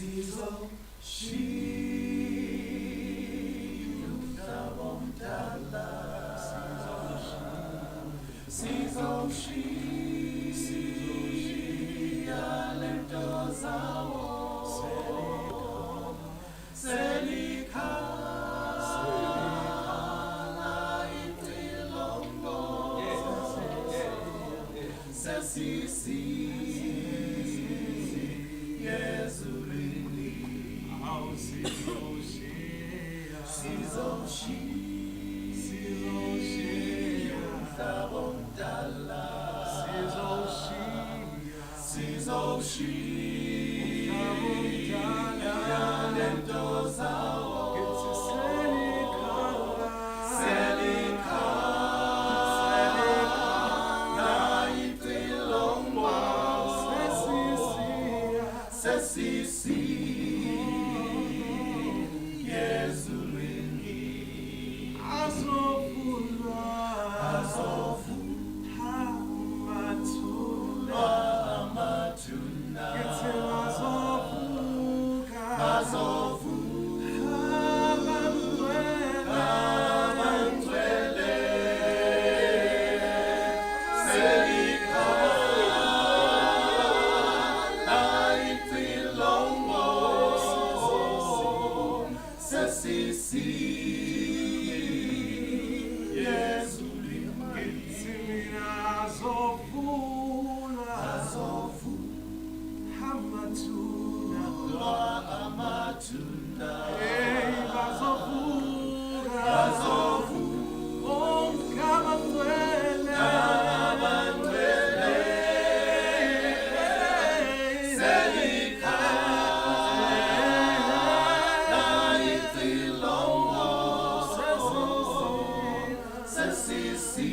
Sizo shi Umdabomdala Sizo shi Alento zawo Selikhala itilongo Sesisi Yezurini Sizoshi Umdabomdala Sizoshi Alento zawo Sesisi Yezurini Azofulwa Amatuna Azofu Abantwele Sesisi Yezurini Azofu Amatuna Azofu Abantwele Sesisi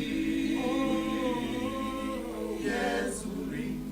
Yezurini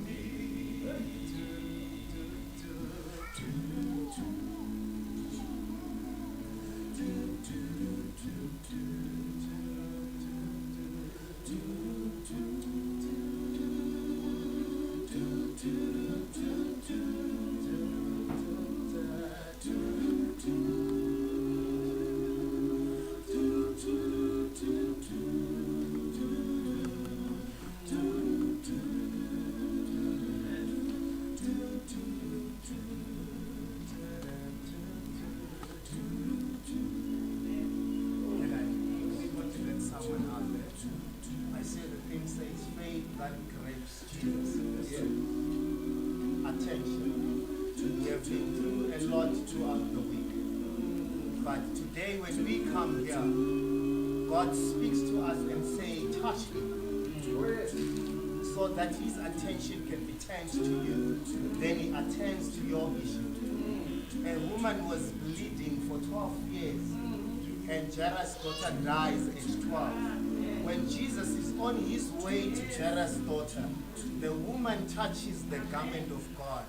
I say the thing says faith that grips Jesus. Attention. We have been through a lot throughout the week. But today when we come here, God speaks to us and says, touch me. So that his attention can be turned to you. Then he attends to your issue. A woman was bleeding for 12 years. And Jairus' daughter dies at 12. When Jesus is on his way to Jairus' daughter, the woman touches the garment of God.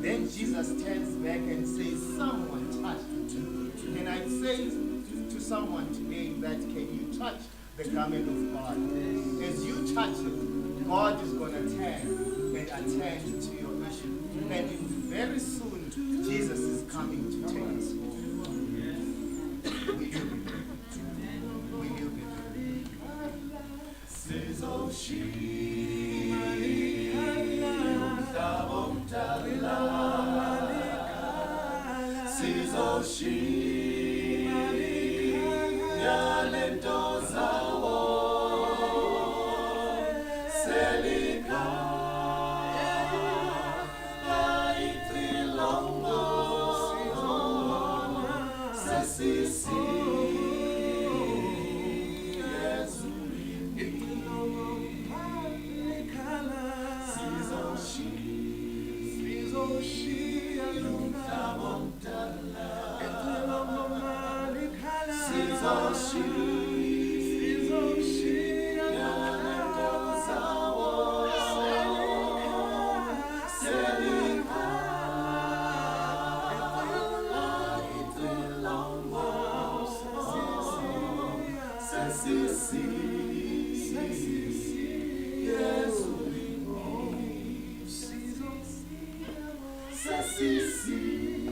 Then Jesus turns back and says, someone touched me. Can I say to someone today that can you touch the garment of God? As you touch it, God is going to turn and attend to your issue. And very soon, Jesus is coming to take us home. Will you be there? Sizoshi Umdabomdala Sizoshi Alento zawo Selikhala itilongo Sesisi Sesisi